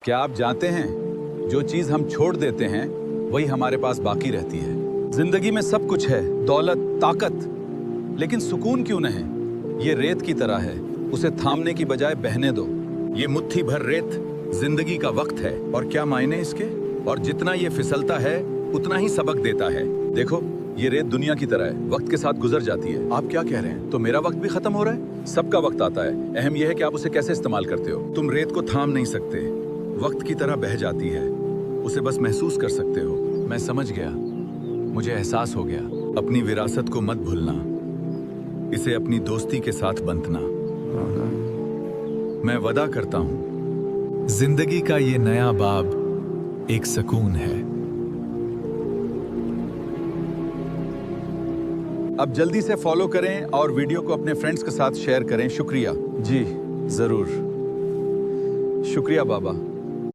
क्या आप जानते हैं, जो चीज हम छोड़ देते हैं वही हमारे पास बाकी रहती है। जिंदगी में सब कुछ है, दौलत, ताकत, लेकिन सुकून क्यों नहीं? ये रेत की तरह है, उसे थामने की बजाय बहने दो। ये मुट्ठी भर रेत जिंदगी का वक्त है, और क्या मायने इसके? और जितना ये फिसलता है उतना ही सबक देता है। देखो, ये रेत दुनिया की तरह है, वक्त के साथ गुजर जाती है। आप क्या कह रहे हैं? तो मेरा वक्त भी खत्म हो रहा है? सबका वक्त आता है, अहम यह है कि आप उसे कैसे इस्तेमाल करते हो। तुम रेत को थाम नहीं सकते, वक्त की तरह बह जाती है, उसे बस महसूस कर सकते हो। मैं समझ गया, मुझे एहसास हो गया। अपनी विरासत को मत भूलना, इसे अपनी दोस्ती के साथ बंधना। मैं वादा करता हूं, जिंदगी का ये नया बाब एक सुकून है। अब जल्दी से फॉलो करें और वीडियो को अपने फ्रेंड्स के साथ शेयर करें। शुक्रिया। जी जरूर, शुक्रिया बाबा।